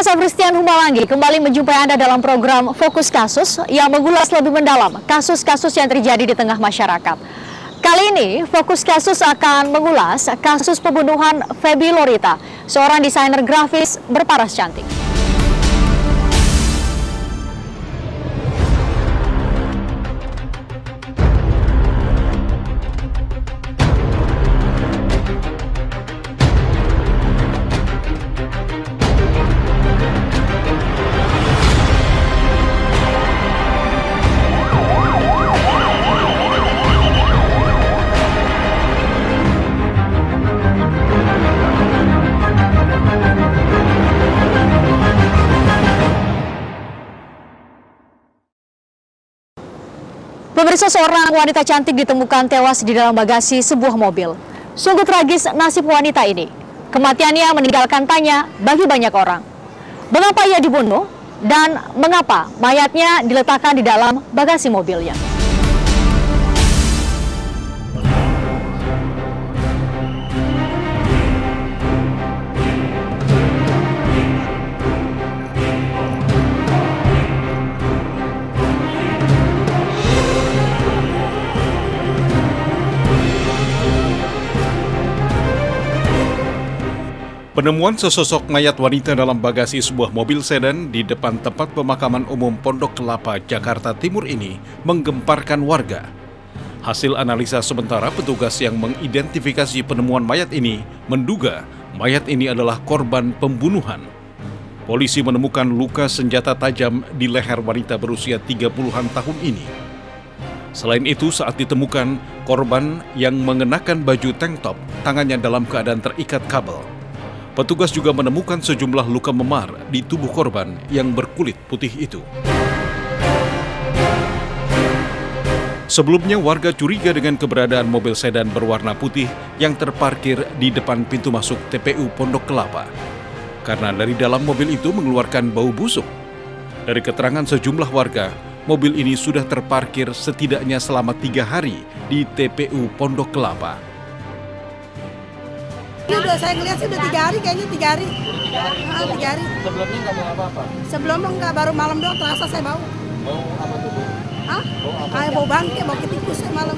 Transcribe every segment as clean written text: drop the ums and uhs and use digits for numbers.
Saya Christian Humalangi kembali menjumpai Anda dalam program Fokus Kasus yang mengulas lebih mendalam kasus-kasus yang terjadi di tengah masyarakat. Kali ini Fokus Kasus akan mengulas kasus pembunuhan Feby Lorita, seorang desainer grafis berparas cantik. Pemirsa, seorang wanita cantik ditemukan tewas di dalam bagasi sebuah mobil. Sungguh tragis nasib wanita ini. Kematiannya meninggalkan tanya bagi banyak orang. Mengapa ia dibunuh dan mengapa mayatnya diletakkan di dalam bagasi mobilnya? Penemuan sesosok mayat wanita dalam bagasi sebuah mobil sedan di depan tempat pemakaman umum Pondok Kelapa, Jakarta Timur ini menggemparkan warga. Hasil analisa sementara, petugas yang mengidentifikasi penemuan mayat ini menduga mayat ini adalah korban pembunuhan. Polisi menemukan luka senjata tajam di leher wanita berusia 30-an tahun ini. Selain itu, saat ditemukan, korban yang mengenakan baju tank top, tangannya dalam keadaan terikat kabel. Petugas juga menemukan sejumlah luka memar di tubuh korban yang berkulit putih itu. Sebelumnya, warga curiga dengan keberadaan mobil sedan berwarna putih yang terparkir di depan pintu masuk TPU Pondok Kelapa. Karena dari dalam mobil itu mengeluarkan bau busuk. Dari keterangan sejumlah warga, mobil ini sudah terparkir setidaknya selama 3 hari di TPU Pondok Kelapa. Saya ngeliat sih udah 3 hari, kayaknya 3 hari. 3 hari. Sebelumnya nggak bawa apa-apa? Sebelumnya nggak, baru malam doang terasa saya bau. Bau apa tuh, Bu? Hah? Bau apa? Kayak bau bangke, bau ketikus saya malam.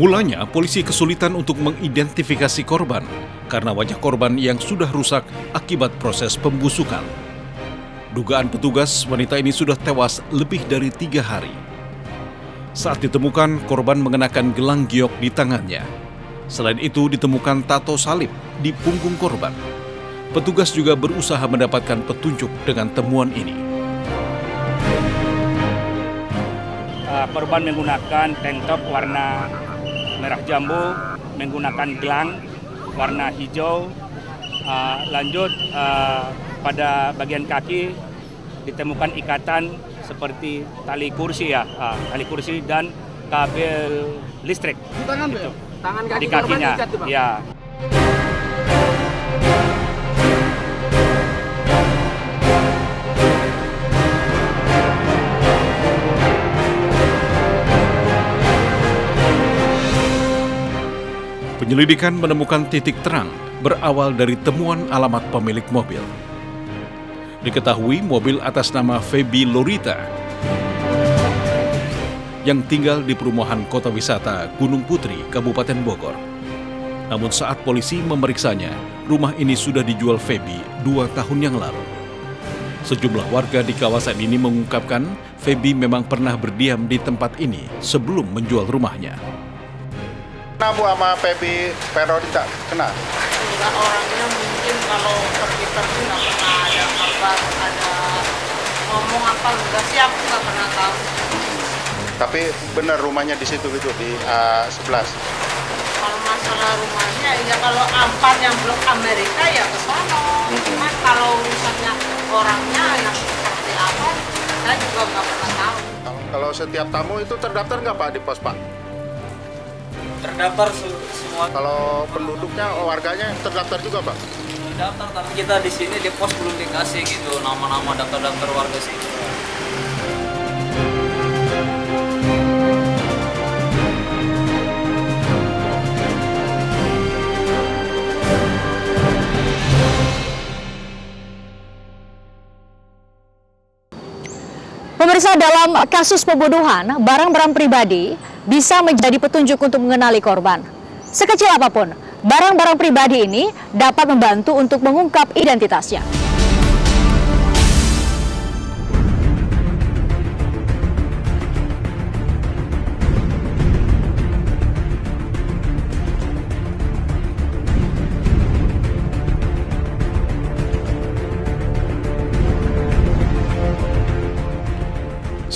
Mulanya, polisi kesulitan untuk mengidentifikasi korban karena wajah korban yang sudah rusak akibat proses pembusukan. Dugaan petugas, wanita ini sudah tewas lebih dari 3 hari. Saat ditemukan, korban mengenakan gelang giok di tangannya. Selain itu, ditemukan tato salib di punggung korban. Petugas juga berusaha mendapatkan petunjuk dengan temuan ini. Korban menggunakan tank top warna merah jambu, menggunakan gelang warna hijau. Lanjut, pada bagian kaki ditemukan ikatan seperti tali kursi tali kursi dan kabel listrik. Di tangan gitu. Tangan kaki di kakinya. Ikat, Bang. Ya. Penyelidikan menemukan titik terang berawal dari temuan alamat pemilik mobil. Diketahui mobil atas nama Feby Lorita yang tinggal di perumahan kota wisata Gunung Putri, Kabupaten Bogor. Namun saat polisi memeriksanya, rumah ini sudah dijual Feby 2 tahun yang lalu. Sejumlah warga di kawasan ini mengungkapkan Feby memang pernah berdiam di tempat ini sebelum menjual rumahnya. Kenapa Bu sama Feby Lorita? Kenal? Enggak, orangnya mungkin kalau pergi-pergi nggak pernah ada kabar, ada ngomong apa enggak sih, aku nggak pernah tahu. Tapi benar rumahnya di situ gitu, di A11. Kalau masalah rumahnya, ya kalau Ampar yang Blok Amerika ya ke sana. Cuman kalau misalnya orangnya yang seperti apa, saya juga nggak pernah tahu. Kalau setiap tamu itu terdaftar nggak Pak di pos Pak? Terdaftar semua. Kalau penduduknya, warganya terdaftar juga Pak? Terdaftar, tapi kita di sini di pos belum dikasih gitu nama-nama daftar-daftar warga sih. Pemirsa, dalam kasus pembunuhan, barang-barang pribadi bisa menjadi petunjuk untuk mengenali korban. Sekecil apapun, barang-barang pribadi ini dapat membantu untuk mengungkap identitasnya.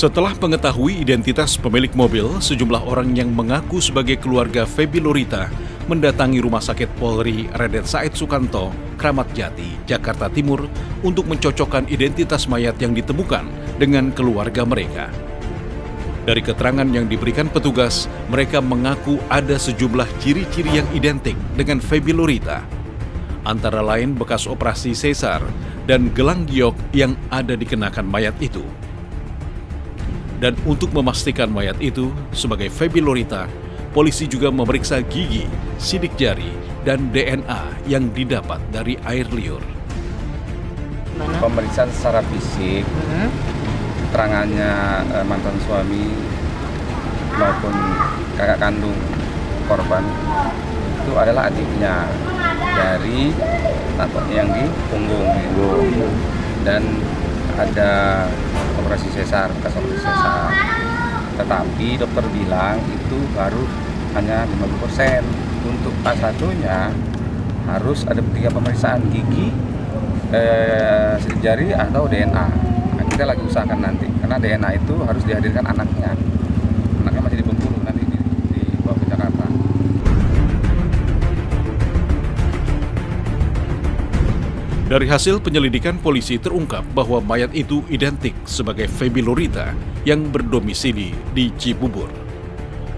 Setelah mengetahui identitas pemilik mobil, sejumlah orang yang mengaku sebagai keluarga Feby Lurita mendatangi Rumah Sakit Polri Raden Said Sukanto, Kramat Jati, Jakarta Timur untuk mencocokkan identitas mayat yang ditemukan dengan keluarga mereka. Dari keterangan yang diberikan petugas, mereka mengaku ada sejumlah ciri-ciri yang identik dengan Feby Lurita, antara lain bekas operasi sesar dan gelang giok yang ada dikenakan mayat itu. Dan untuk memastikan mayat itu sebagai Feby Lurita, polisi juga memeriksa gigi, sidik jari, dan DNA yang didapat dari air liur. Pemeriksaan secara fisik, keterangannya mantan suami maupun kakak kandung korban itu adalah adiknya dari tato yang di punggung dan ada operasi sesar, bekas operasi sesar. Tetapi dokter bilang itu baru hanya 50%. Untuk K1-nya harus ada 3 pemeriksaan gigi, sidik jari atau DNA. Nah, kita lagi usahakan nanti, karena DNA itu harus dihadirkan anaknya. Anaknya masih di Bengkulu, nanti dibawa ke Jakarta. Dari hasil penyelidikan polisi terungkap bahwa mayat itu identik sebagai Feby Lurita yang berdomisili di Cibubur.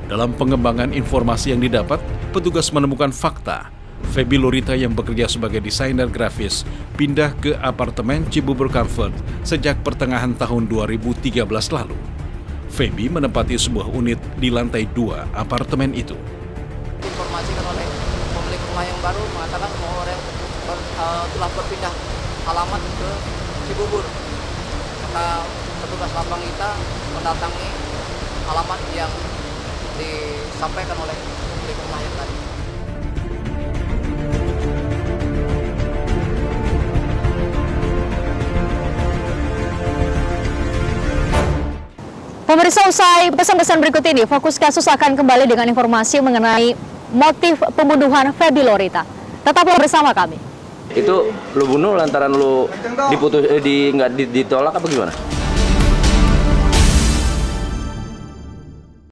Dalam pengembangan informasi yang didapat, petugas menemukan fakta Feby Lurita yang bekerja sebagai desainer grafis pindah ke apartemen Cibubur Comfort sejak pertengahan tahun 2013 lalu. Feby menempati sebuah unit di lantai 2 apartemen itu. Diinformasikan oleh pemilik rumah yang baru mengatakan bahwa orang telah berpindah alamat ke Cibubur. Maka petugas lapang kita mendatangi alamat yang disampaikan oleh pemilik rumah yang tadi. Pemirsa, usai pesan-pesan berikut ini, Fokus Kasus akan kembali dengan informasi mengenai motif pembunuhan Feby Lurita. Tetaplah bersama kami. Itu lu bunuh lantaran lu ditolak apa gimana?